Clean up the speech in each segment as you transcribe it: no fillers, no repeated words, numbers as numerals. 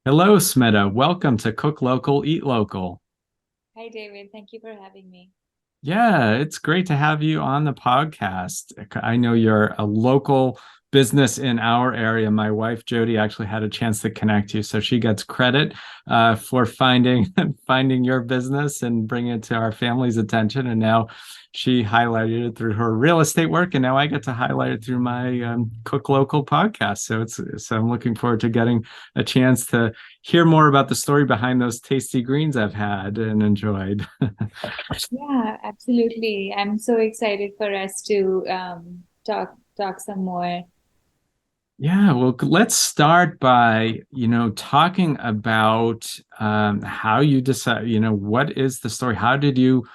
Hello, Smita. Welcome to Cook Local, Eat Local. Hi, David. Thank you for having me. Yeah, it's great to have you on the podcast. I know you're a local business in our area. My wife Jody actually had a chance to connect you, so she gets credit for finding finding your business and bringing it to our family's attention. And now she highlighted it through her real estate work, and now I get to highlight it through my Cook Local podcast. So I'm looking forward to getting a chance to hear more about the story behind those tasty greens I've had and enjoyed. Yeah, absolutely. I'm so excited for us to talk some more. Yeah, well, let's start by, talking about how you decide, what is the story? How did you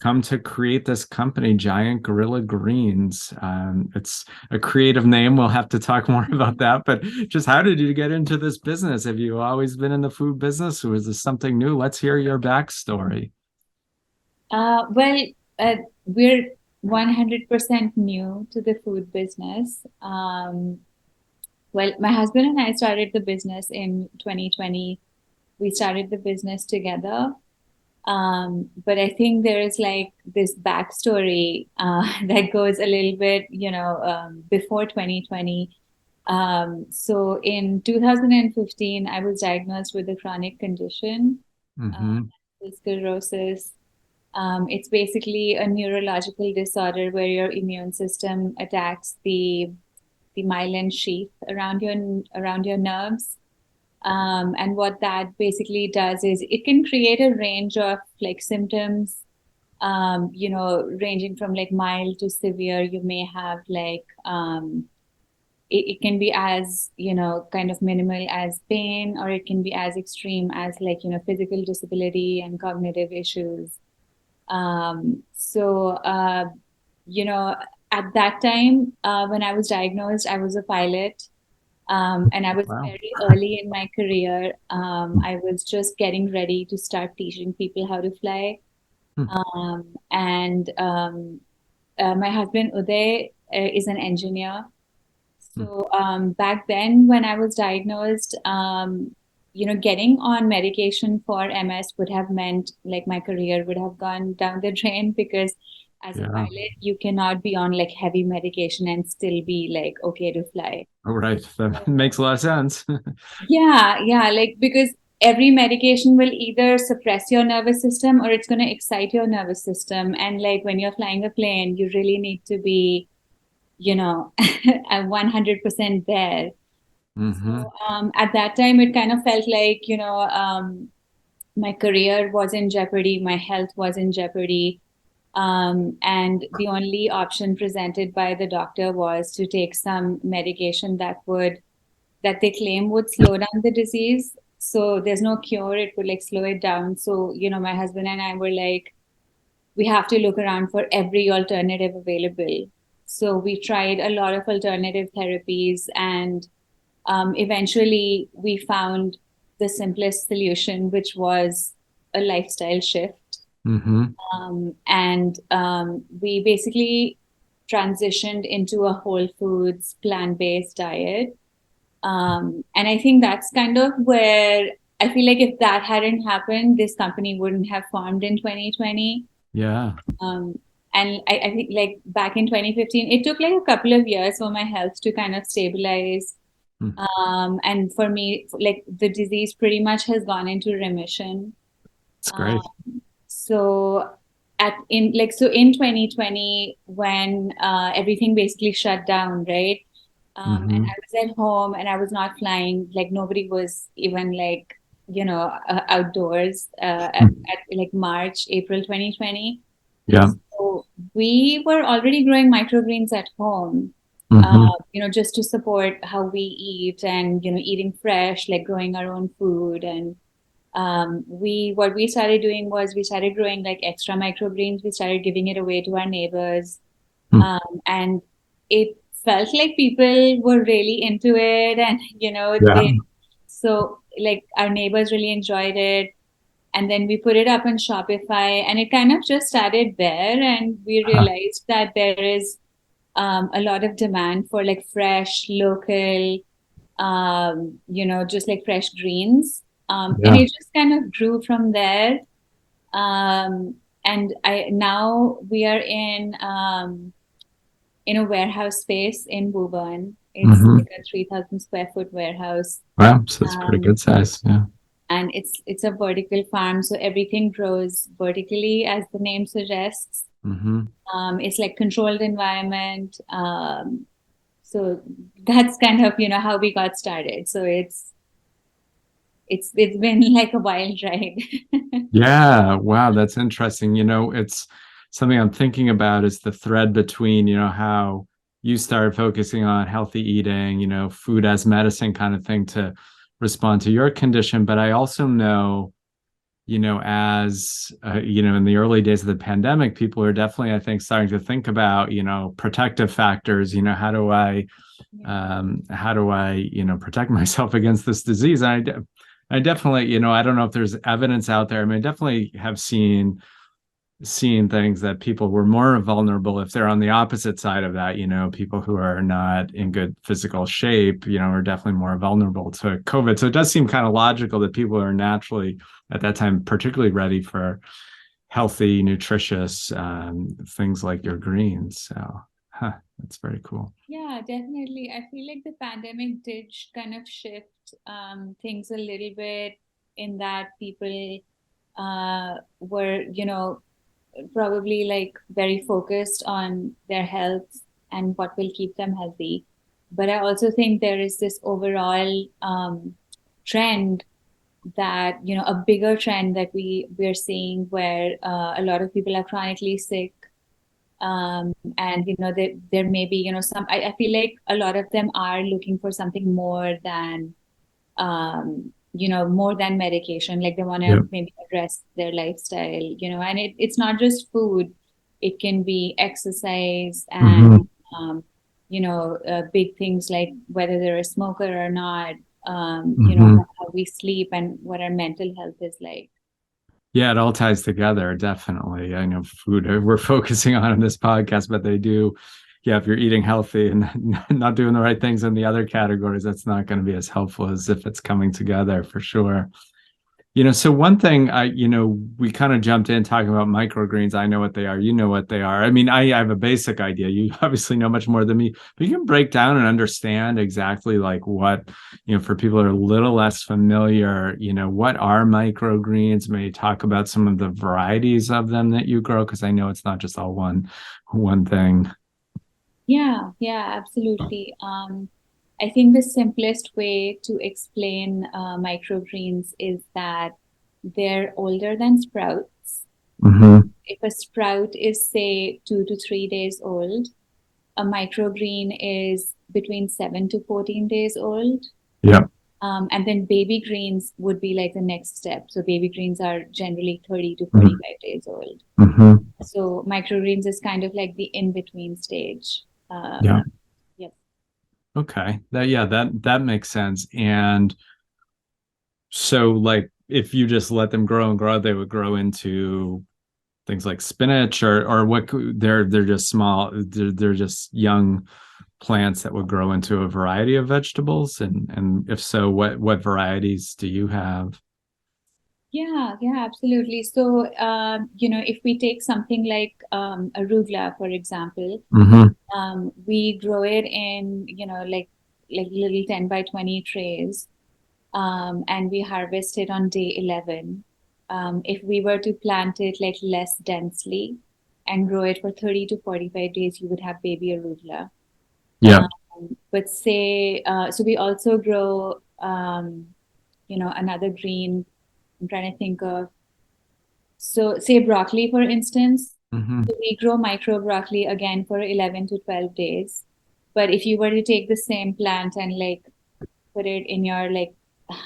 come to create this company, Giant Gorilla Greens? It's a creative name. We'll have to talk more about that, but just how did you get into this business? Have you always been in the food business, or is this something new? Let's hear your backstory. Well, we're 100% new to the food business. Well, my husband and I started the business in 2020. We started the business together. But I think there is like this backstory that goes a little bit, before 2020. So in 2015, I was diagnosed with a chronic condition, Hmm. sclerosis. It's basically a neurological disorder where your immune system attacks the myelin sheath around your nerves. And what that basically does is it can create a range of like symptoms, ranging from like mild to severe. You may have like it can be as, kind of minimal as pain, or it can be as extreme as like, physical disability and cognitive issues. So, you know, at that time, when I was diagnosed, I was a pilot. And I was Wow. very early in my career. I was just getting ready to start teaching people how to fly. And my husband Uday is an engineer. So back then, when I was diagnosed, getting on medication for MS would have meant like my career would have gone down the drain because as a Yeah. pilot, you cannot be on like heavy medication and still be like okay to fly. All right. That So, makes a lot of sense. yeah, like because every medication will either suppress your nervous system or it's going to excite your nervous system. And like when you're flying a plane, you really need to be, at 100% there. Hmm. So at that time, it kind of felt like, my career was in jeopardy, my health was in jeopardy. And the only option presented by the doctor was to take some medication that they claim would slow down the disease. So there's no cure, it would like slow it down. So, my husband and I were like, we have to look around for every alternative available. So we tried a lot of alternative therapies, and eventually we found the simplest solution, which was a lifestyle shift. Hmm. And we basically transitioned into a whole foods, plant-based diet. And I think that's kind of where I feel like if that hadn't happened, this company wouldn't have formed in 2020. Yeah. Um, and I think like back in 2015, it took like a couple of years for my health to kind of stabilize. Mm. And for me, like the disease pretty much has gone into remission. It's Um, great. so in 2020 when everything basically shut down, right? And Hmm. I was at home and I was not flying, like nobody was even like, outdoors at like March, April 2020. Yeah. So we were already growing microgreens at home, Hmm. just to support how we eat and, eating fresh, like growing our own food. And what we started doing was we started growing like extra microgreens. We started giving it away to our neighbors. And it felt like people were really into it. And, Yeah. so like our neighbors really enjoyed it. And then we put it up on Shopify and it kind of just started there. And we realized that there is a lot of demand for like fresh, local, just like fresh greens. And Yeah. it just kind of grew from there. And I now we are in a warehouse space in Woburn. It's Hmm. like a 3,000 square foot warehouse. Wow. So it's pretty Um, good size. Yeah. and it's a vertical farm, so everything grows vertically, as the name suggests. Hmm. It's like controlled environment. So that's kind of, how we got started. So it's been like a wild ride. Yeah. Wow. That's interesting. It's something I'm thinking about is the thread between, how you started focusing on healthy eating, food as medicine kind of thing to respond to your condition. But I also know, as in the early days of the pandemic, people are definitely, I think, starting to think about, protective factors. Yeah. How do I, protect myself against this disease? And I definitely, I don't know if there's evidence out there. I mean, I definitely have seen things that people were more vulnerable if they're on the opposite side of that. People who are not in good physical shape, are definitely more vulnerable to COVID. So it does seem kind of logical that people are naturally at that time particularly ready for healthy, nutritious things like your greens. So, that's very cool. Yeah, definitely. I feel like the pandemic did kind of shift things a little bit, in that people were, probably like very focused on their health and what will keep them healthy. But I also think there is this overall trend that, a bigger trend that we're seeing, where a lot of people are chronically sick. And there may be, some, I feel like a lot of them are looking for something more than medication. Like they want to Yep. maybe address their lifestyle, and it's not just food. It can be exercise Hmm. and, big things like whether they're a smoker or not, Hmm. how we sleep and what our mental health is like. Yeah, it all ties together, definitely. I know food we're focusing on in this podcast, but they do. Yeah, if you're eating healthy and not doing the right things in the other categories, that's not going to be as helpful as if it's coming together for sure. So one thing we kind of jumped in talking about microgreens. I know what they are. You know what they are. I mean, I have a basic idea. You obviously know much more than me, but you can break down and understand exactly like what, for people who are a little less familiar, what are microgreens? Maybe talk about some of the varieties of them that you grow, because I know it's not just all one thing. Yeah, yeah, absolutely. I think the simplest way to explain microgreens is that they're older than sprouts. Hmm. If a sprout is, say, 2 to 3 days old, a microgreen is between 7 to 14 days old. Yeah. And then baby greens would be like the next step. So baby greens are generally 30 to Hmm. 45 days old. Hmm. So microgreens is kind of like the in-between stage. Yeah. Yep. Okay. That makes sense. And so, like, if you just let them grow and grow, they would grow into things like spinach, or they're just small. They're just young plants that would grow into a variety of vegetables. And if so, what varieties do you have? Yeah, yeah, absolutely. So, if we take something like arugula, for example, Hmm. we grow it in, like little 10 by 20 trays, and we harvest it on day 11. If we were to plant it like less densely and grow it for 30 to 45 days, you would have baby arugula. Yeah. Um, but say, so we also grow, another green. I'm trying to think of, so say broccoli, for instance. Hmm. So we grow micro broccoli again for 11 to 12 days. But if you were to take the same plant and like put it in your like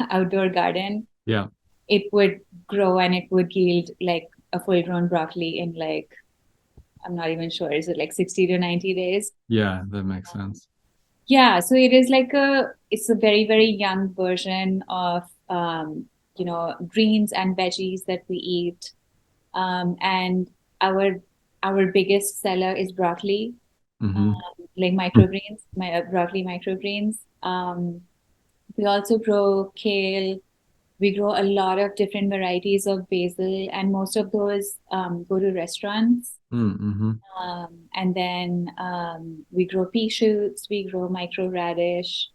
outdoor garden, Yeah. it would grow and it would yield like a full grown broccoli in like, I'm not even sure, is it like 60 to 90 days? Yeah, that makes sense. Yeah, so it is like it's a very, very young version of, greens and veggies that we eat. And our our biggest seller is broccoli, Hmm. like microgreens, my broccoli microgreens. We also grow kale. We grow a lot of different varieties of basil, and most of those go to restaurants. Mm-hmm. And then we grow pea shoots, we grow microradish.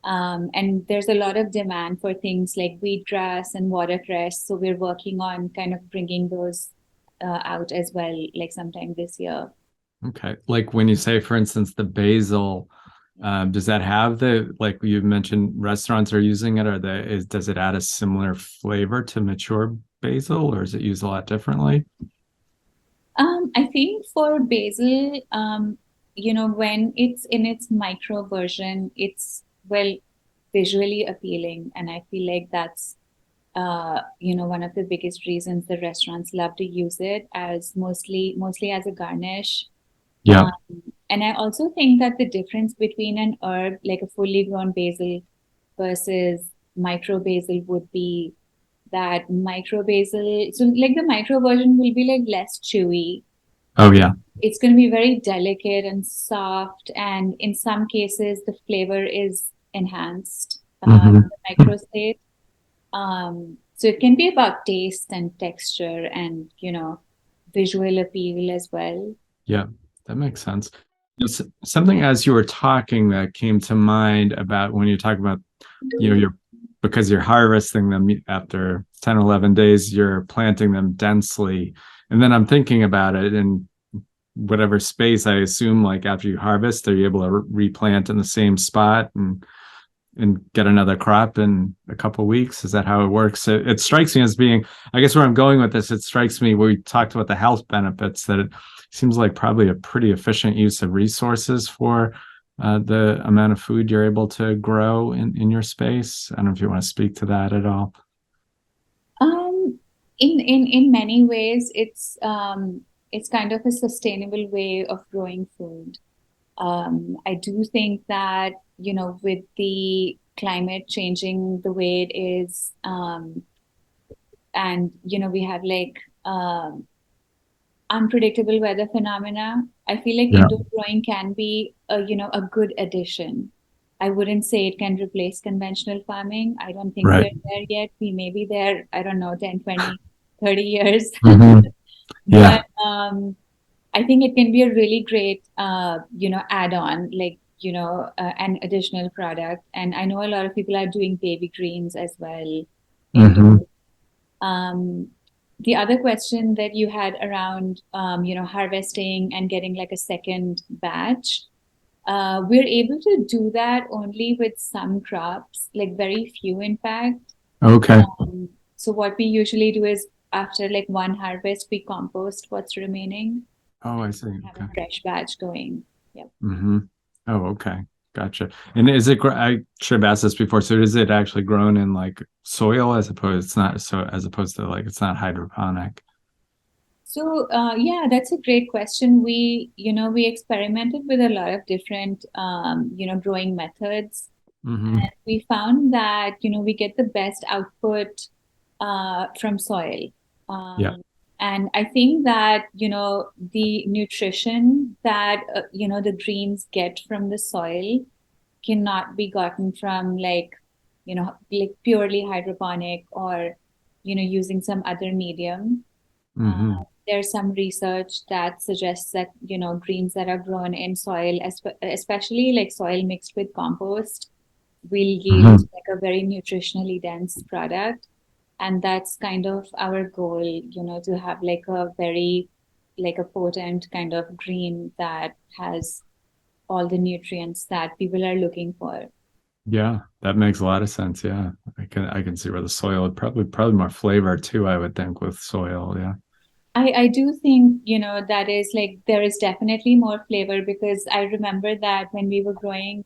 And there's a lot of demand for things like wheatgrass and watercress. So we're working on kind of bringing those out as well, like sometime this year. Okay. Like when you say, for instance, the basil, does that have the, like you mentioned, restaurants are using it, or does it add a similar flavor to mature basil, or is it used a lot differently? I think for basil, when it's in its micro version, it's well visually appealing, and I feel like that's one of the biggest reasons the restaurants love to use it as mostly as a garnish. Yeah. Um, and I also think that the difference between an herb like a fully grown basil versus micro basil would be that micro basil, so like the micro version will be like less chewy. Oh, yeah. It's going to be very delicate and soft, and in some cases the flavor is enhanced in Hmm. the micro state. So it can be about taste and texture and visual appeal as well. Yeah, that makes sense. Something as you were talking that came to mind about when you talk about, you're because you're harvesting them after 10, 11 days, you're planting them densely. And then I'm thinking about it in whatever space, I assume, like after you harvest, are you able to replant in the same spot and get another crop in a couple of weeks? Is that how it works? It strikes me as being, I guess where I'm going with this, it strikes me, we talked about the health benefits, that it seems like probably a pretty efficient use of resources for the amount of food you're able to grow in your space. I don't know if you want to speak to that at all. Um, in many ways, it's kind of a sustainable way of growing food. I do think that, with the climate changing the way it is, and, we have like unpredictable weather phenomena, I feel like Yeah. indoor growing can be a good addition. I wouldn't say it can replace conventional farming. I don't think Right. we're there yet. We may be there, I don't know, 10, 20, 30 years. Hmm. But Yeah. I think it can be a really great, add-on, like, an additional product. And I know a lot of people are doing baby greens as well Hmm. indoors. Um, the other question that you had around, harvesting and getting like a second batch, we're able to do that only with some crops, like very few, in fact. Okay. So what we usually do is after like one harvest, we compost what's remaining Oh, and I see. have a Okay. fresh batch going. Yep. Hmm. Oh, okay. Gotcha. And is it, I should have asked this before. So is it actually grown in like soil as opposed, it's not, so as opposed to like, it's not hydroponic? So yeah, that's a great question. We experimented with a lot of different growing methods. Hmm. And we found that, we get the best output from soil. Yeah. And I think that, the nutrition that, the greens get from the soil cannot be gotten from like purely hydroponic or, using some other medium. Hmm. There's some research that suggests that, greens that are grown in soil, especially like soil mixed with compost, will yield Hmm. like a very nutritionally dense product. And that's kind of our goal, to have like a very, like a potent kind of green that has all the nutrients that people are looking for. Yeah, that makes a lot of sense. Yeah. I can see where the soil would probably more flavor too, I would think, with soil. Yeah. I do think, that is like, there is definitely more flavor because I remember that when we were growing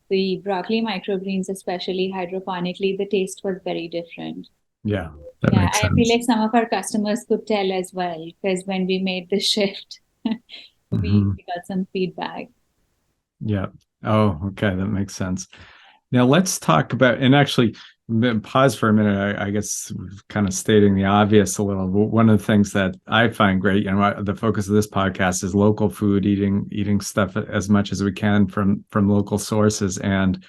the broccoli microgreens, especially hydroponically, the taste was very different. Yeah, that Yeah, makes I feel sense. like some of our customers could tell as well because when we made the shift, Hmm. we got some feedback. Yeah. Oh, okay. That makes sense. Now let's talk about, and actually pause for a minute. I guess kind of stating the obvious a little. One of the things that I find great, and the focus of this podcast is local food, eating stuff as much as we can from local sources. And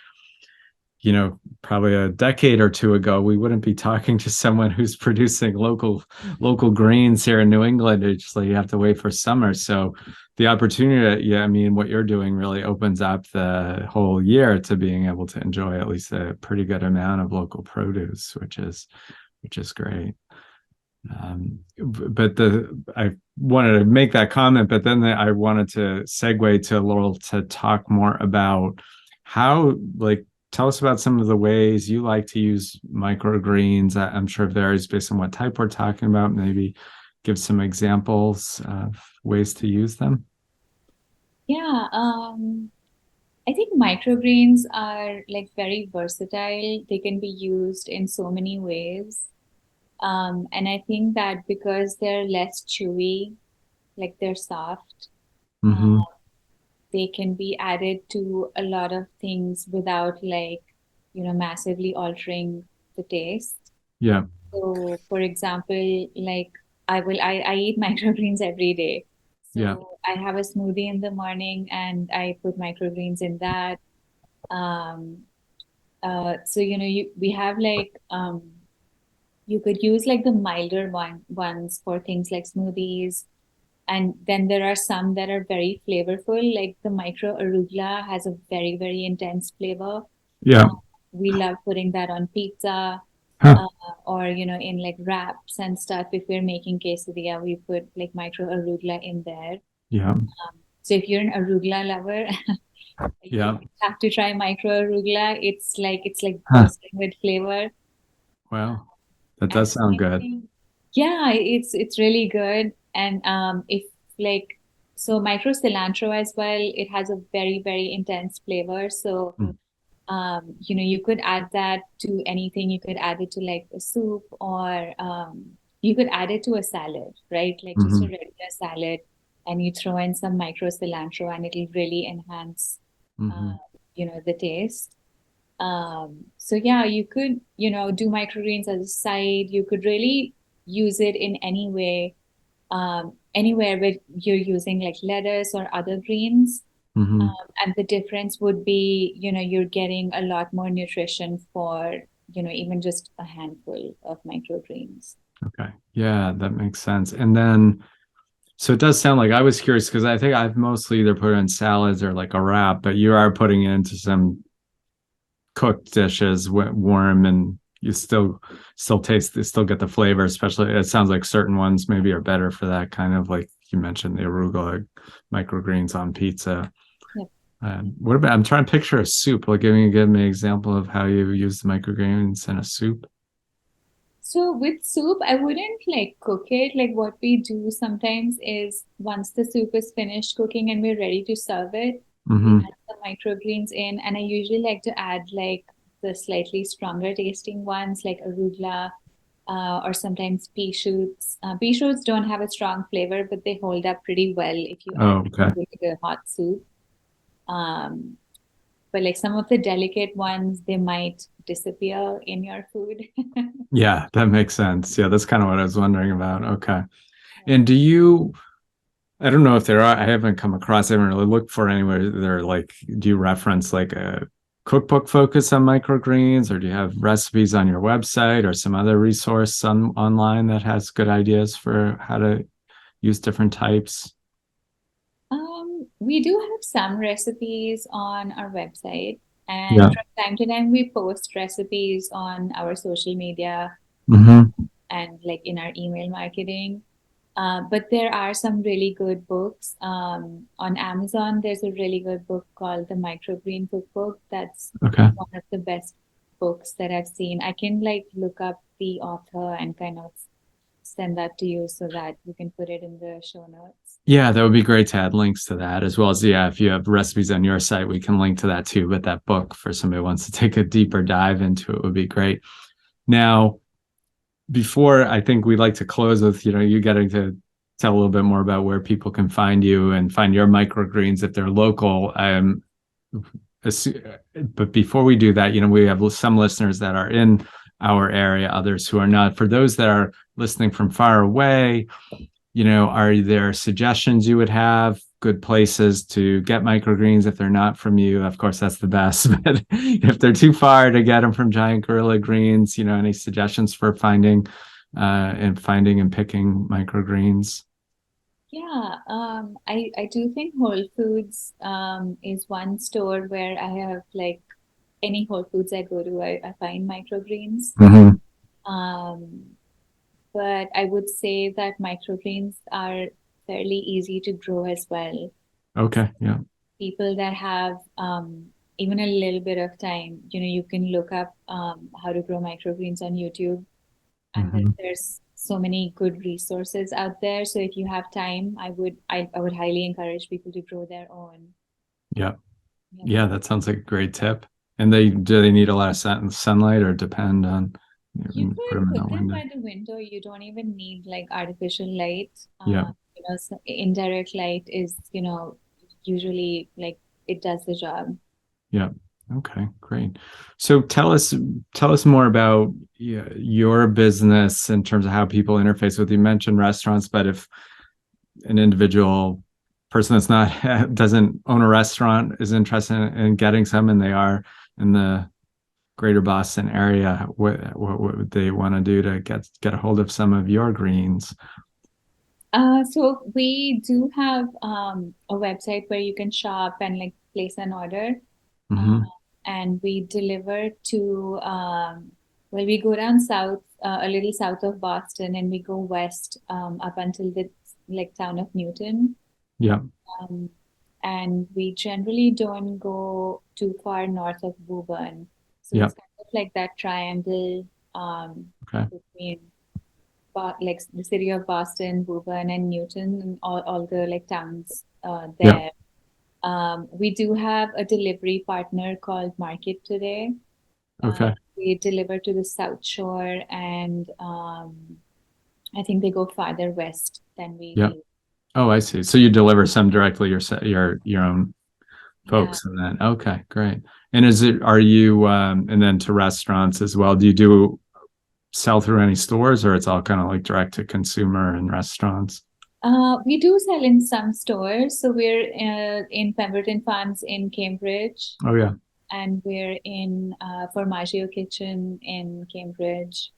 probably a decade or two ago, we wouldn't be talking to someone who's producing local greens here in New England. It's just like you have to wait for summer. So the opportunity, yeah, I mean, what you're doing really opens up the whole year to being able to enjoy at least a pretty good amount of local produce, which is great. But I wanted to make that comment, but then I wanted to segue to talk more about how, like, tell us about some of the ways you like to use microgreens. I'm sure it varies based on what type we're talking about. Maybe give some examples of ways to use them. Yeah, I think microgreens are like very versatile. They can be used in so many ways. And I think that because they're less chewy, like they're soft, uh, Mm-hmm. they can be added to a lot of things without like, massively altering the taste. Yeah. So, for example, like I eat microgreens every day. Yeah. So I have a smoothie in the morning and I put microgreens in that. Um, so we have like you could use like the milder ones for things like smoothies. And then there are some that are very flavorful, like the micro arugula has a very, very intense flavor. Yeah. We love putting that on pizza, Huh. uh, or in like wraps and stuff. If we're making quesadilla, we put like micro arugula in there. Yeah. So if you're an arugula lover, you Yeah. have to try micro arugula. It's like Huh. bursting with flavor. Well, that And does sound I good. think, yeah, it's really good. And if like so micro cilantro as well, it has a very, very intense flavor. So Mm. you could add that to anything. You could add it to like a soup, or you could add it to a salad, right? Like just a Mm-hmm. regular salad, and you throw in some micro cilantro, and it'll really enhance, Mm-hmm. uh, the taste. So yeah, you could, do microgreens as a side. You could really use it in any way, anywhere where you're using like lettuce or other greens. Mm-hmm. And the difference would be, you're getting a lot more nutrition for, even just a handful of microgreens. Okay. Yeah, that makes sense. And then, so it does sound like, I was curious because I think I've mostly either put it in salads or like a wrap, but you are putting it into some cooked dishes, warm, and you still taste, you still get the flavor. Especially, it sounds like certain ones maybe are better for that kind of, like you mentioned, the arugula microgreens on pizza. Yep. What about? I'm trying to picture a soup. Like, give me an example of how you use the microgreens in a soup. So with soup, I wouldn't like cook it. Like what we do sometimes is once the soup is finished cooking and we're ready to serve it, we Mm-hmm. add the microgreens in. And I usually like to add like the slightly stronger tasting ones like arugula, or sometimes pea shoots. Pea shoots don't have a strong flavor, but they hold up pretty well if you add Oh, okay. them to like a hot soup. Um, but like some of the delicate ones, they might disappear in your food. Yeah, that makes sense. Yeah, that's kind of what I was wondering about. Okay. And I don't know if there are, I haven't come across, I haven't really looked for anywhere. They're like, do you reference like a cookbook focus on microgreens, or do you have recipes on your website or some other resource online that has good ideas for how to use different types? We do have some recipes on our website, and Yeah. from time to time we post recipes on our social media, Hmm. and like in our email marketing. But there are some really good books. On Amazon, there's a really good book called The Microgreen Cookbook. That's Okay. one of the best books that I've seen. I can like look up the author and kind of send that to you so that you can put it in the show notes. Yeah, that would be great to add links to that, as well as, yeah, if you have recipes on your site, we can link to that too. But that book, for somebody who wants to take a deeper dive into it, would be great. Now, before, I think we'd like to close with, you getting to tell a little bit more about where people can find you and find your microgreens if they're local. But before we do that, we have some listeners that are in our area, others who are not. For those that are listening from far away, are there suggestions you would have good places to get microgreens if they're not from you? Of course, that's the best. But if they're too far to get them from Giant Gorilla Greens, any suggestions for finding and picking microgreens? Yeah, I do think Whole Foods is one store where I have like any Whole Foods I go to, I find microgreens. Hmm. Um, but I would say that microgreens are fairly easy to grow as well. Okay. Yeah. People that have even a little bit of time, you can look up how to grow microgreens on YouTube, and Hmm. there's so many good resources out there. So if you have time, I would highly encourage people to grow their own. Yeah. Yeah. Yeah. That sounds like a great tip. And do they need a lot of sunlight or depend on You put them could in the put them window? by the window. You don't even need like artificial light. Yeah. Indirect light is, usually like it does the job. Yeah. Okay, great. So tell us more about your business in terms of how people interface with you. You mentioned restaurants, but if an individual person that's not doesn't own a restaurant is interested in getting some and they are in the greater Boston area, what would they want to do to get a hold of some of your greens? So we do have a website where you can shop and like place an order. Uh, Hmm. and we deliver to, well, we go down south, a little south of Boston, and we go west up until the like town of Newton. Yeah. Um, and we generally don't go too far north of Woburn. So Yeah. it's kind of like that triangle Okay. between like the city of Boston, Woburn, and Newton, and all the like towns Yeah. there. We do have a delivery partner called Market Today. Okay. They deliver to the South Shore, and I think they go farther west than we Yeah. do. Oh, I see. So you deliver some directly your own Yeah. folks and then okay, great. And are you and then to restaurants as well? Do you do sell through any stores or it's all kind of like direct to consumer and restaurants? We do sell in some stores. So we're in Pemberton Farms in Cambridge, Oh yeah. and we're in Formaggio Kitchen in Cambridge.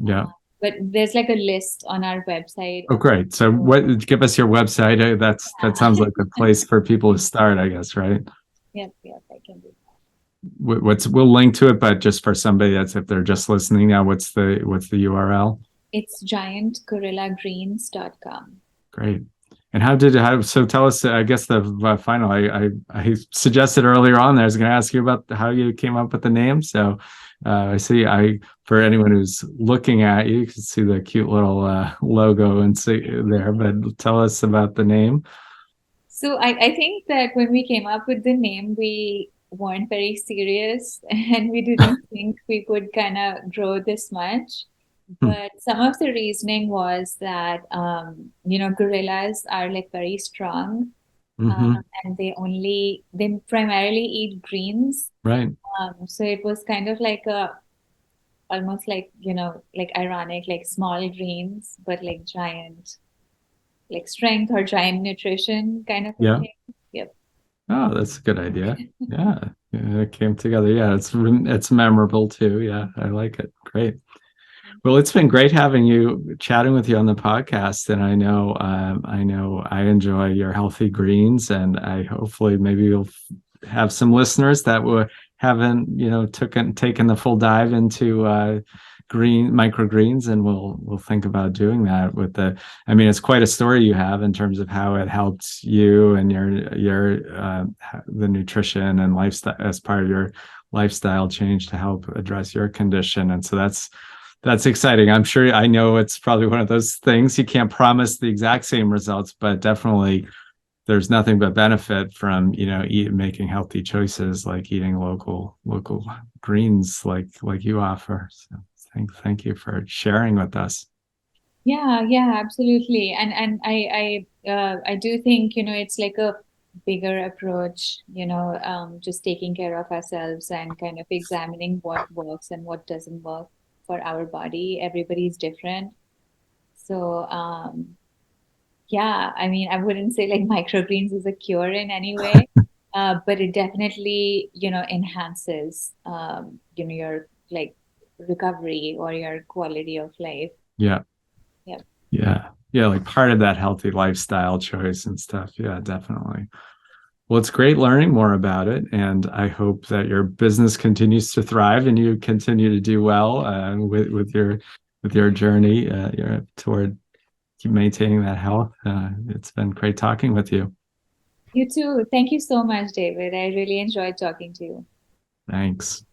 Yeah. But there's like a list on our website Oh of great. So what give us your website. That sounds yeah. like a place for people to start, I guess, right? Yep, yep, I can do that. We'll link to it, but just for somebody that's if they're just listening now, what's the URL? It's giantgorillagreens.com. Great. And so tell us, I guess the final, I suggested earlier on there, I was going to ask you about how you came up with the name. So for anyone who's looking at you, you can see the cute little logo and see there, but tell us about the name. So I think that when we came up with the name, we weren't very serious and we didn't think we could kind of grow this much. Hmm. But some of the reasoning was that, gorillas are like very strong, Hmm. and they primarily eat greens. Right. So it was kind of like almost like, like ironic, like small greens, but like giant, like strength or giant nutrition kind of a Yeah. thing. Yep. Oh, that's a good idea. Yeah. Yeah, it came together. Yeah, it's memorable too. Yeah, I like it. Great. Well, it's been great having you chatting with you on the podcast, and I know I enjoy your healthy greens, and I hopefully maybe you'll have some listeners that haven't taken the full dive into green microgreens, and we'll think about doing that with the. I mean, it's quite a story you have in terms of how it helped you and your the nutrition and lifestyle as part of your lifestyle change to help address your condition, and so that's exciting. I'm sure I know it's probably one of those things you can't promise the exact same results, but definitely there's nothing but benefit from, making healthy choices like eating local greens like you offer. So thank you for sharing with us. Yeah, yeah, absolutely. And I do think, it's like a bigger approach, just taking care of ourselves and kind of examining what works and what doesn't work for our body. Everybody's different. So, Yeah, I mean, I wouldn't say like microgreens is a cure in any way, but it definitely, enhances, your like recovery or your quality of life. Yeah. Yeah. Yeah. Yeah. Like part of that healthy lifestyle choice and stuff. Yeah, definitely. Well, it's great learning more about it. And I hope that your business continues to thrive and you continue to do well with your journey toward maintaining that health. It's been great talking with you. You too. Thank you so much, David. I really enjoyed talking to you. Thanks.